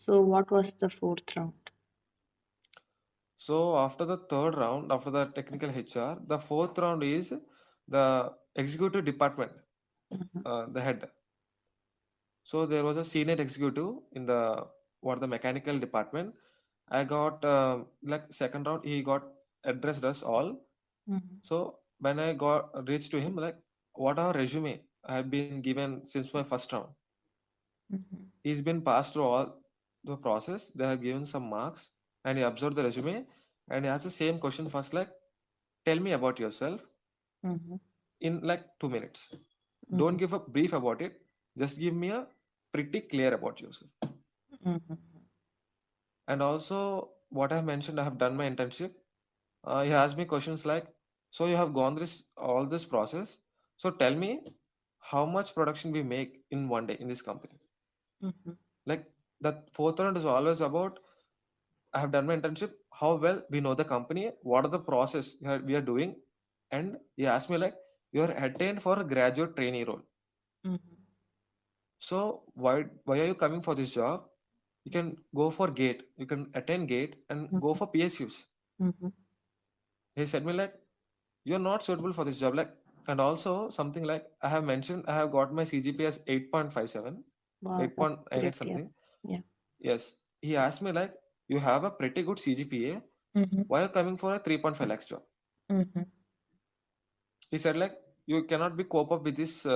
So what was the fourth round? So after the third round, after the technical HR, the fourth round is the executive department, Mhm, the head. So there was a senior executive in the mechanical department. I got like second round, he got addressed us all. mhm, So when I got reached to him, like what our resume I have been given since my first round. mhm, He's been passed through all the process. They have given some marks, and he observed the resume, and he asked the same question first, like, tell me about yourself mhm, in like 2 minutes. Don't mhm, give a brief about it. Just give me a pretty clear about yourself. mhm, And also, what I mentioned, I have done my internship. He asked me questions like, so you have gone this all this process. So tell me how much production we make in one day in this company. mhm, Like that fourth round is always about I have done my internship, how well we know the company, what are the process we are doing, and he asked me like you are attained for a graduate trainee role. mhm, So why are you coming for this job? You can go for gate, you can attend gate and go mhm, for PSUs. mhm, He said me like you're not suitable for this job. Like and also something like I have mentioned I have got my CGPA as 8.57, Wow, that's 8.98 great. Yeah. something. Yeah. Yes. He asked me like you have a pretty good CGPA. Mhm, Why are you coming for a 3.5 lakhs job? mhm, He said like you cannot be cope up with this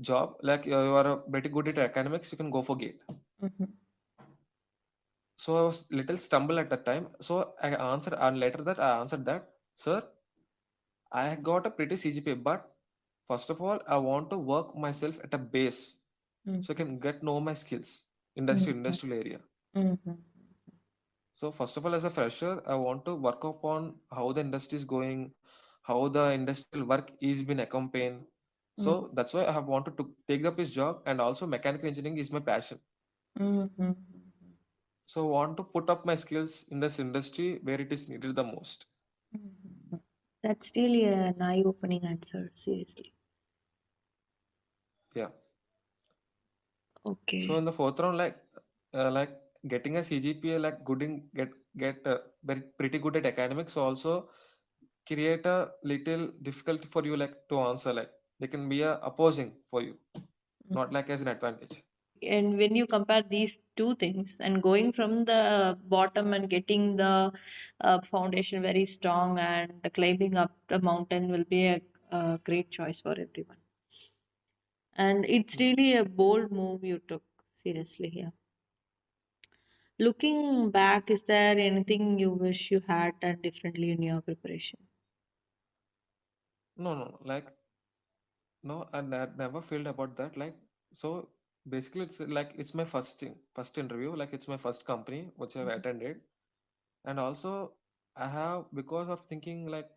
job. Like you are pretty good at academics, you can go for gate. mhm, So I was little stumble at that time. So I answered and later that I answered that, sir, I got a pretty CGPA, but first of all, I want to work myself at a base so I mhm, can get know my skills, mhm, industrial area. mhm, So first of all, as a fresher, I want to work upon how the industry is going, how the industrial work is been accompanied. mhm, So that's why I have wanted to take up this job, and also mechanical engineering is my passion. mhm, So I want to put up my skills in this industry where it is needed the most. mhm. That's really an eye-opening answer, seriously. Yeah. So Okay. in the fourth round, like getting a CGPA, like good in get very pretty good at academics, also create a little difficulty for you, like to answer. Like they can be a opposing for you, not like as an advantage. And when you compare these two things and going from the bottom and getting the foundation very strong and climbing up the mountain will be a great choice for everyone. And it's Yeah. really a bold move you took, seriously here. Looking back, is there anything you wish you had done differently in your preparation? No, no, no. Like no, and I never felt about that. Like so, basically, it's like it's my first thing, first interview. Like it's my first company which I've Mhm, attended, and also I have because of thinking like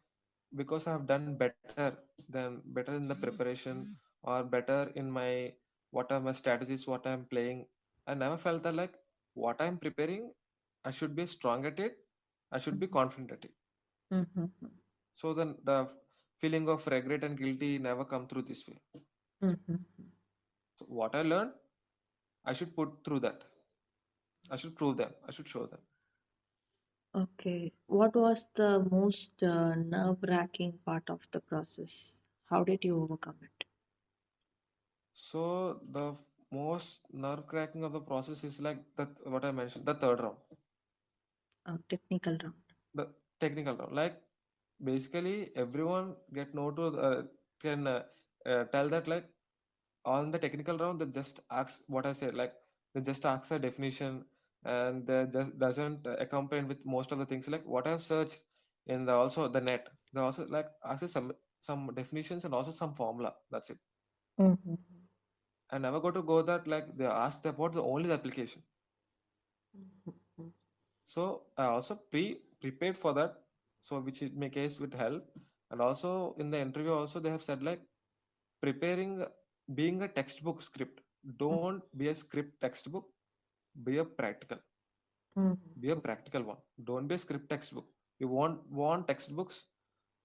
because I have done better in the preparation or better in my what are my strategies, what I'm playing. I never felt that like what I'm preparing, I should be strong at it. I should be confident at it. mhm, So then the feeling of regret and guilty never come through this way. mhm, mhm. So what I learned, I should put through that. I should prove them. I should show them. Okay. What was the most nerve-wracking part of the process? How did you overcome it? So the most nerve cracking of the process is like that what I mentioned, the third round, Technical round. the technical round. Like basically everyone get know to can tell that like on the technical round they just ask what I said, like they just ask a definition and they just doesn't accompany with most of the things like what I've searched in the also the net. They also like ask some definitions and also some formula. That's it. Mhm, I never got to go that like they asked about the only the application. mhm, So I also prepared for that. So which in my case would help. And also in the interview also they have said like preparing being a textbook script. Don't be a script textbook. Be a practical. mhm, Be a practical one. Don't be a script textbook. You won't want textbooks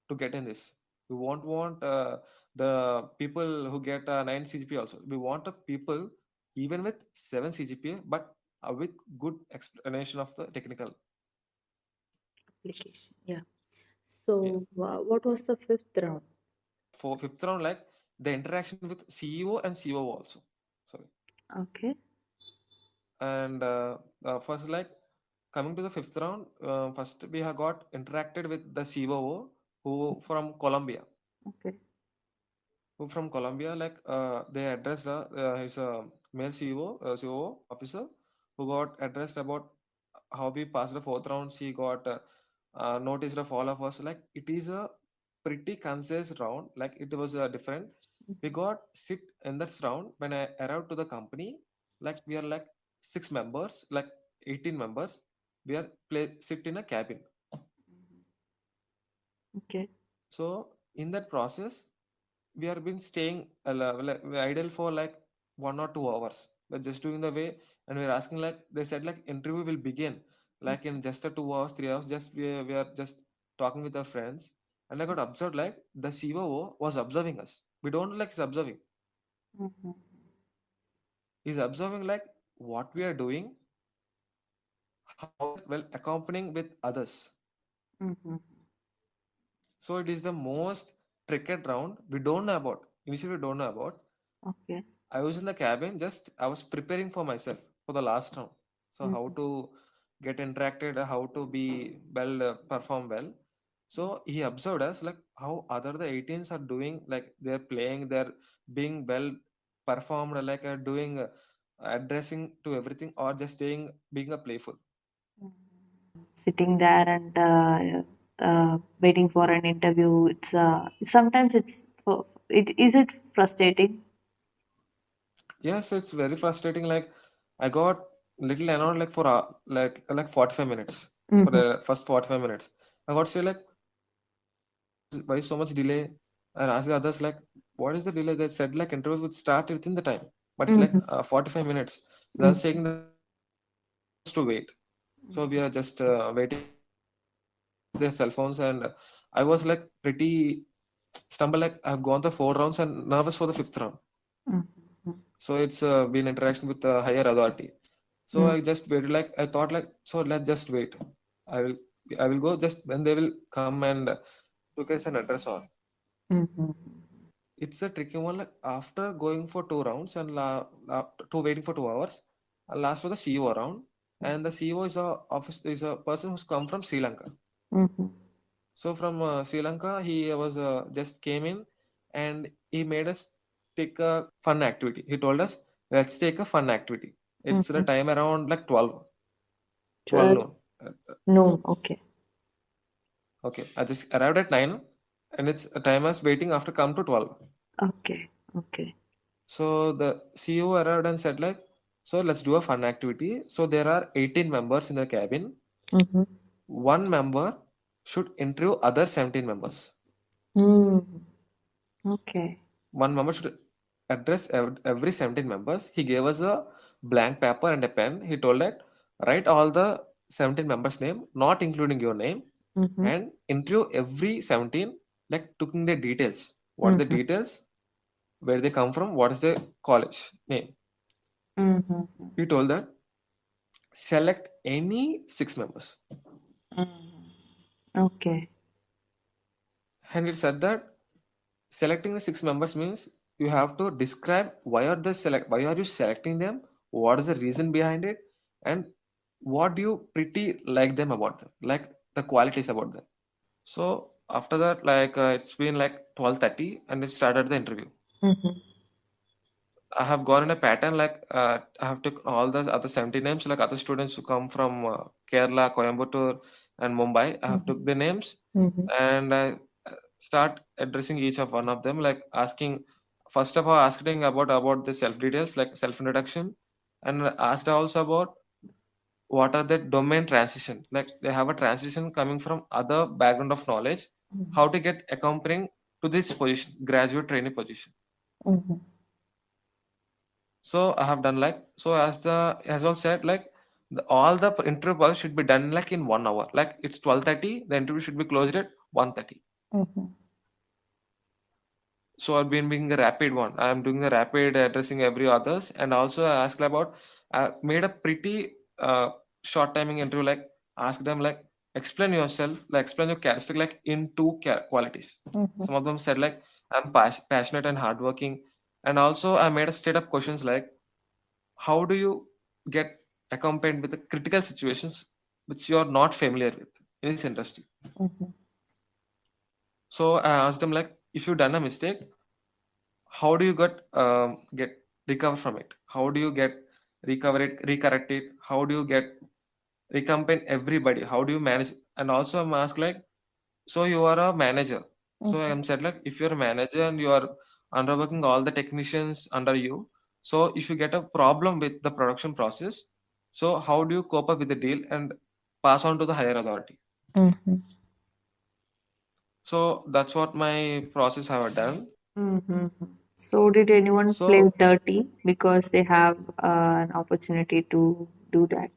to get in this. We won't want the people who get a 9 CGPA also. We want a people even with 7 CGPA, but with good explanation of the technical. Application. Yeah. Yeah. So, what was the fifth round? For fifth round, like the interaction with CEO and COO also. Sorry. Okay. And first, like coming to the fifth round, first we have got interacted with the COO who from Colombia. Okay. Who from Colombia, like they addressed his male COO officer who got addressed about how we passed the fourth round. She got noticed of all of us. Like it is a pretty concise round. Like it was different. We got sit in that round when I arrived to the company. Like we are like 6 members, like 18 members. We are sit in a cabin. Okay. So in that process, we have been staying like, idle for like 1 or 2 hours. We're just doing the way, and we're asking like they said like interview will begin like in just a 2 hours, 3 hours. Just we are just talking with our friends, and I got observed like the COO was observing us. We don't know, like he's observing. Mm-hmm. He's observing like what we are doing, how we are well accompanying with others. Mm-hmm. So it is the most tricky round we don't know about. Initially, we don't know about. Okay. I was in the cabin, just I was preparing for myself for the last round. So how Mm-hmm. to get interacted, how to be well, perform well. So he observed us like how other the 18s are doing, like they're playing, they're being well performed, like doing addressing to everything, or just staying being a playful. Sitting there and waiting for an interview. It's sometimes is it frustrating? Yes, it's very frustrating. Like I got little annoyed like for like 45 minutes for Mm-hmm. the first 45 minutes. I got say like why so much delay? And ask the others like, what is the delay? They said like interviews would start within the time, but it's like Mm-hmm. 45 minutes. They are Mm-hmm. saying that to wait. So we are just waiting their cell phones, and I was like pretty stumble like I've gone the 4 rounds and nervous for the fifth round. Mm-hmm. So it's been interaction with the higher authority. So Mm-hmm. I just waited like I thought like so let's just wait. I will I will go just when they will come and look us an address on. Mm-hmm. It's a tricky one. Like after going for 2 rounds and to waiting for 2 hours, last for the CEO round, and the CEO is a person who's come from Sri Lanka. Mm-hmm. So from Sri Lanka, he was just came in, and he made us take a fun activity. He told us, "Let's take a fun activity." It's the Mm-hmm. time around like 12 12 noon. noon. Okay. Okay, I just arrived at 9, and it's a time I was waiting after come to 12. Okay. Okay. So the CEO arrived and said like, so let's do a fun activity. So there are 18 members in the cabin. Mm-hmm. One member should interview other 17 members. Mm-hmm. Okay. One member should address every 17 members. He gave us a blank paper and a pen. He told that write all the 17 members' name, not including your name, Mm-hmm. and interview every 17, like taking the details. What are the Mm-hmm. details? Where they come from? What is the college name? Mm-hmm. He told that select any 6 members. Mm-hmm. Okay. And it said that selecting the 6 members means you have to describe why are you selecting them, what is the reason behind it, and what do you pretty like them about them, like the qualities about them. So after that, like it's been like 12:30 and it started the interview. Mm-hmm. I have gone in a pattern like I have took all the other 70 names, like other students who come from Kerala, Coimbatore, and Mumbai. I have took the names Mm-hmm. and I start addressing each of one of them, like asking first of all asking about the self details, like self introduction, and asked also about what are the domain transition, like they have a transition coming from other background of knowledge, how to get accompanying to this position, graduate trainee position. Mm-hmm. So I have done like so as well said like all the interview should be done like in 1 hour. Like it's 12:30, the interview should be closed at 1:30. Mm-hmm. So I've been being the rapid one. I'm doing the rapid addressing every others, and also I asked about. made a pretty short timing interview, like ask them like explain yourself, like explain your character like in two qualities. Mm-hmm. Some of them said like I'm passionate and hardworking, and also I made a straight up questions like how do you get accompanied with the critical situations which you are not familiar with in this industry. Mm-hmm. So I asked them like if you done a mistake, how do you get recover from it? How do you get recover it, recorrect it? How do you get accompany everybody? How do you manage? And also I'm asked like, so you are a manager. So Mm-hmm. I'm said like if you're a manager and you are underworking all the technicians under you, so if you get a problem with the production process, so how do you cope up with the deal and pass on to the higher authority? Mm-hmm. So that's what my process have done. Mm-hmm. So, did anyone play So dirty because they have an opportunity to do that?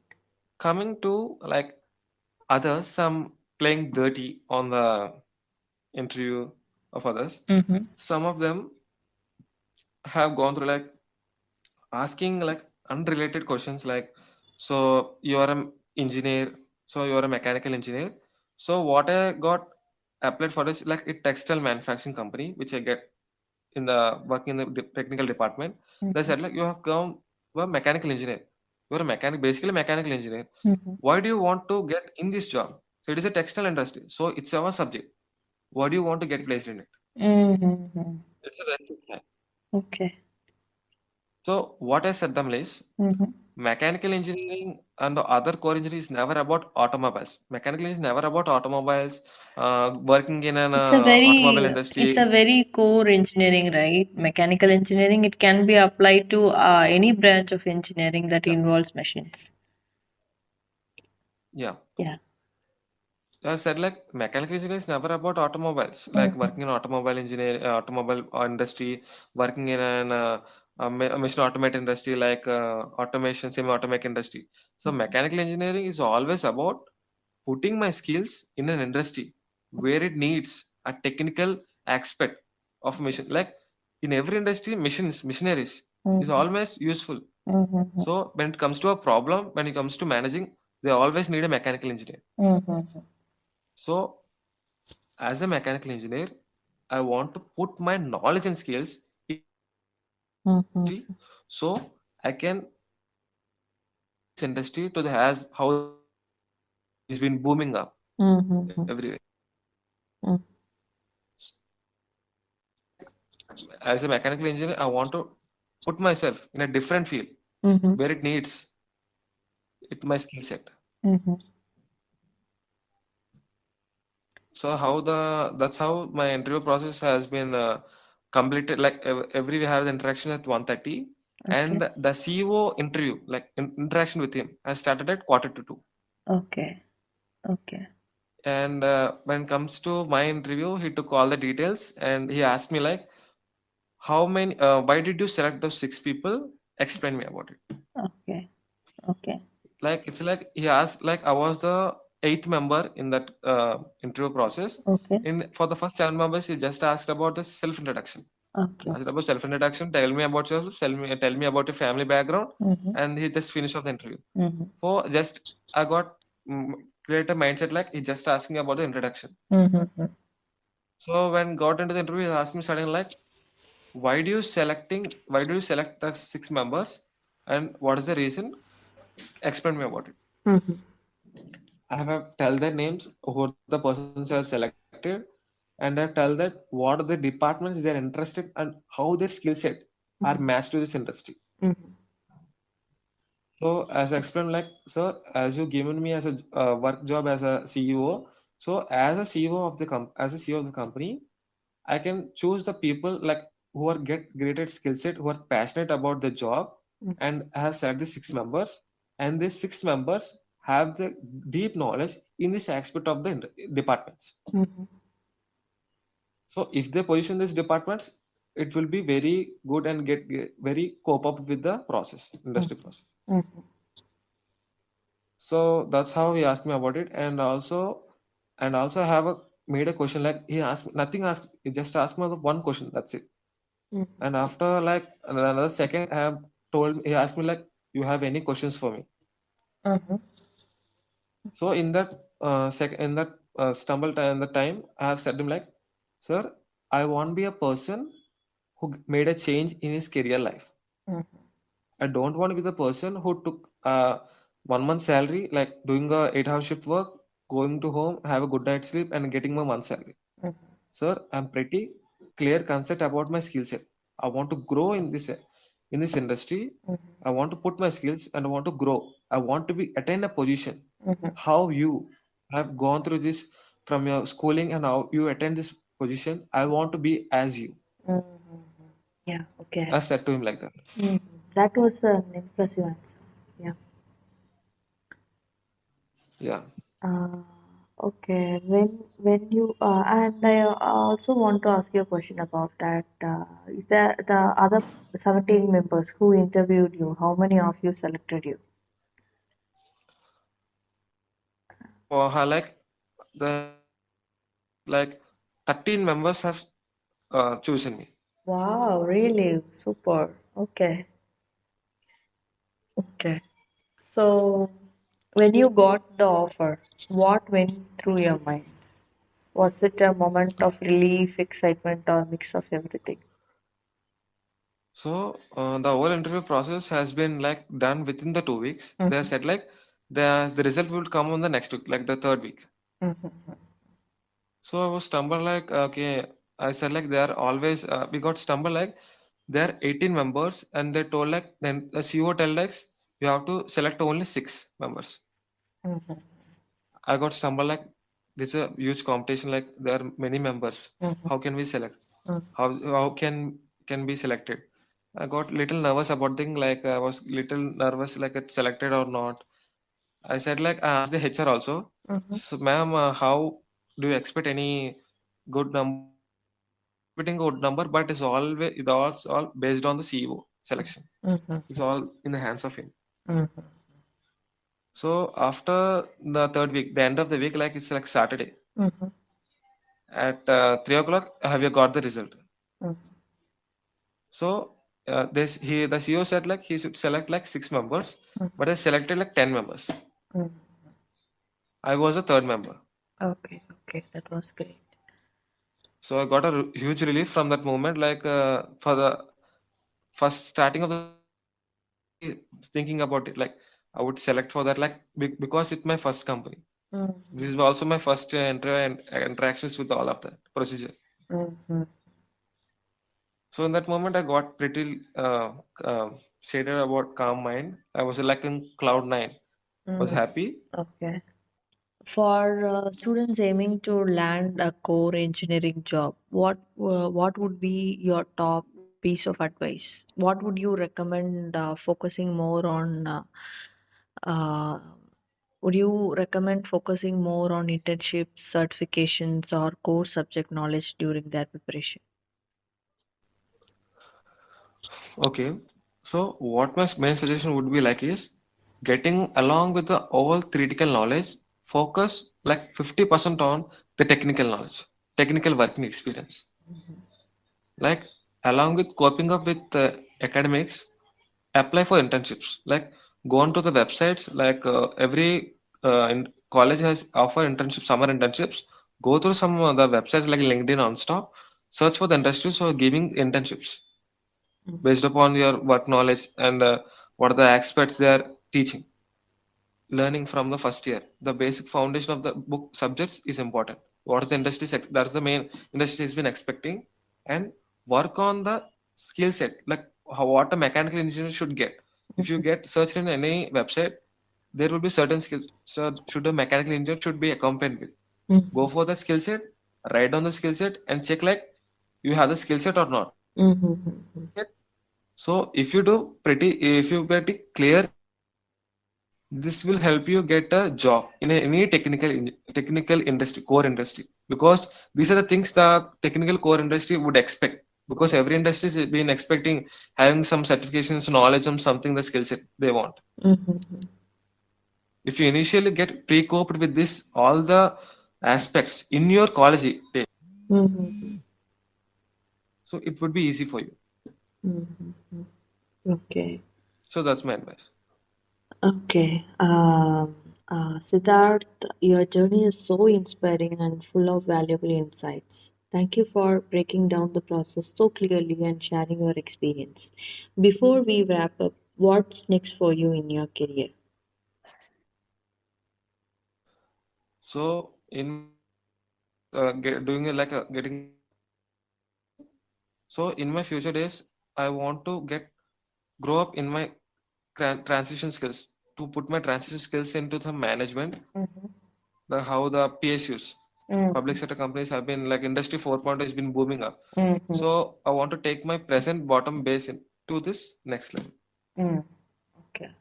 coming to like others, some playing dirty on the interview of others. Mm-hmm. Some of them have gone through like asking like unrelated questions like, so you are an engineer, so you are a mechanical engineer. So what I got applied for is like a textile manufacturing company, which I get in the working in the technical department. They Mm-hmm. said like you have come, you are a mechanical engineer. You are a mechanic, basically mechanical engineer. Mm-hmm. Why do you want to get in this job? So it is a textile industry. So it's our subject. Why do you want to get placed in it? Mm-hmm. It's a very good plan. Okay. So what I said them is Mm-hmm. mechanical engineering and the other core engineering is never about automobiles. Mechanical is never about automobiles. Working in an automobile It's a industry, very core engineering, right? Mechanical engineering, it can be applied to any branch of engineering that yeah, involves machines. yeah. Yeah. I've said like mechanical engineering is never about automobiles. Like Mm-hmm. working in automobile engineer, automobile industry, working in a machine automate industry like automation, semi-automatic industry. So mechanical engineering is always about putting my skills in an industry where it needs a technical aspect of machine. Like in every industry, machines, machineries is Mm-hmm. always useful. Mm-hmm. So when it comes to a problem, when it comes to managing, they always need a mechanical engineer. Mm-hmm. So as a mechanical engineer, I want to put my knowledge and skills in an industry Mm-hmm. so I can take this industry to the as how the industry is been booming up Mm-hmm. everywhere. Mm-hmm. So as a mechanical engineer, I want to put myself in a different field Mm-hmm. where it needs it my skill set. Mm-hmm. So how the that's how my interview process has been completed. Like every we have the interaction at 1:30, Okay. and the CEO interview, like interaction with him, has started at quarter to two. Okay. Okay. And when it comes to my interview, he took all the details and he asked me like, how many? Why did you select those six people? Explain me about it. Okay. Okay. Like it's like he asked like I was the eighth member in that interview process. Okay. In for the first seven members, he just asked about the self introduction. He Okay. asked about self introduction. Tell me about yourself. Tell me about your family background, Mm-hmm. and he just finished off the interview. Mm-hmm. For just I got create a mindset like he just asking about the introduction. Mm-hmm. So when got into the interview, he asked me suddenly like, why do you select the six members, and what is the reason? Explain me about it. Mm-hmm. I have tell their names, who are the persons I have selected, and I tell that what are the departments they are interested and how their skill set are matched to this industry. Mm-hmm. So as I explained, like sir, as you given me as a work job as a CEO, so as a CEO of the as a CEO of the company, I can choose the people like who are get greater skill set, who are passionate about the job, and I have selected the six members, and these six members have the deep knowledge in this aspect of the departments. Mm-hmm. So if they position these departments, it will be very good and get very cope up with the process, industry process. Mm-hmm. So that's how he asked me about it, and also I have made a question like he asked nothing asked he just asked me the one question, that's it. Mm-hmm. And after like another second, I have told he asked me like, you have any questions for me? Mm-hmm. So in that in that stumble time, the time I have said him like, sir, I want to be a person who made a change in his career life. Mm-hmm. I don't want to be the person who took 1 month salary, like doing a 8 hour shift work, going to home, have a good night's sleep, and getting my month salary. Sir, I'm pretty clear concept about my skill set. I want to grow in this industry. I want to put my skills and I want to grow. I want to be attain a position. Mm-hmm. How you have gone through this from your schooling and how you attain this position, I want to be as you. Mm-hmm. Yeah, okay. I said to him like that. Mm-hmm. That was an impressive answer. Yeah. Yeah. Uh, okay. When you and I also want to ask you a question about that. Is there the other 17 members who interviewed you? How many of you selected you? For her, like the like 13 members have chosen me. Wow, really? Super. Okay. Okay. So, when you got the offer, what went through your mind? Was it a moment of relief, excitement, or a mix of everything? So the whole interview process has been like done within the 2 weeks. They have Mm-hmm. said like the result will come on the next week, like the third week. Mm-hmm. So I was stumbled like okay, I said like they are always we got stumbled like there are 18 members and they told like then the CEO tell us you have to select only 6 members. Mm-hmm. I got stumbled like this is a huge competition like there are many members. Mm-hmm. How can we select? Mm-hmm. How can be selected? I got little nervous about thing like I was little nervous like it's selected or not. I said like I asked the HR also. Mm-hmm. So ma'am, how do you expect any good number? I'm expecting a good number, but it's all based on the CEO selection. Mm-hmm. It's all in the hands of him. Mm-hmm. So after the third week, the end of the week, like it's like Saturday Mm-hmm. at 3 o'clock, have you got the result? So the CEO said like he should select like 6 members, but I selected like 10 members. Mm-hmm. I was a third member. Okay, okay, that was great. So I got a huge relief from that moment. Like for the first starting of the third week, I was really thinking about it. Like I would select for that, like because it's my first company. This is Mm-hmm. also my first interactions with all of that procedure. Mm-hmm. So in that moment, I got pretty shaded about calm mind. I was like in cloud nine. Was Mm-hmm. happy. Okay. For students aiming to land a core engineering job, what would be your top piece of advice? What would you recommend focusing more on? Uh, would you recommend focusing more on internships, certifications, or core subject knowledge during their preparation? Okay. So what my main suggestion would be like is getting along with the all theoretical knowledge, focus like 50% on the technical knowledge, technical working experience. Like along with coping up with academics, apply for internships. Like go on to the websites, like every college has offer internships, summer internships. Go through some of the websites like LinkedIn Nonstop, search for the industries who are giving internships based upon your work knowledge and what are the aspects they are teaching. Learning from the first year, the basic foundation of the book subjects is important. What is the that's the main industry has been expecting, and work on the skill set, like what a mechanical engineer should get. If you get searched in any website, there will be certain skills. So should a mechanical engineer should be accompanied with. Go for the skill set, write down the skill set, and check like you have the skill set or not. Mm-hmm. So if you pretty clear in this, this will help you get a job in any technical industry, core industry, because these are the things the technical core industry would expect. Because every industry has been expecting having some certifications, knowledge on something, the skill set they want. Mm-hmm. If you initially get pre-coped with this, all the aspects in your college days, Mm-hmm. so it would be easy for you. Mm-hmm. Okay. So that's my advice. Okay. Siddharth, your journey is so inspiring and full of valuable insights. Thank you for breaking down the process so clearly and sharing your experience. Before we wrap up, what's next for you in your career? So in my future days, doing it like a, getting a job in marketing. So in my future days, I want to get grow up in my transition skills, to put my transition skills into the management, Mm-hmm. the how the PSUs, public Mm-hmm. sector companies have been like industry 4.0 has been booming up. Mm-hmm. So I want to take my present bottom base in, to this next level. Mm. Okay.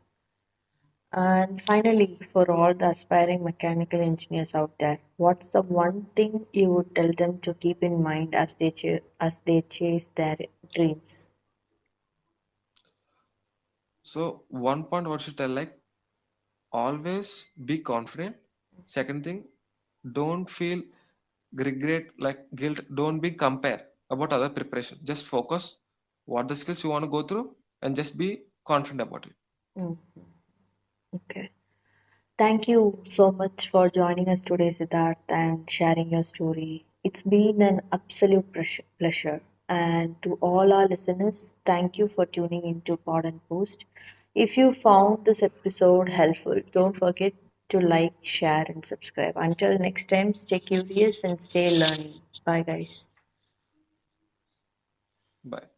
And finally, for all the aspiring mechanical engineers out there, what's the one thing you would tell them to keep in mind as they chase their dreams? So one point what should tell like always be confident. Second thing, don't feel regret like guilt. Don't be compare about other preparation. Just focus what the skills you want to go through and just be confident about it. Mm. Okay. Thank you so much for joining us today, Siddharth, and sharing your story. It's been an absolute pleasure. And to all our listeners, thank you for tuning into Pod and Post. If you found this episode helpful, don't forget to like, share, and subscribe. Until next time, stay curious and stay learning. Bye, guys. Bye.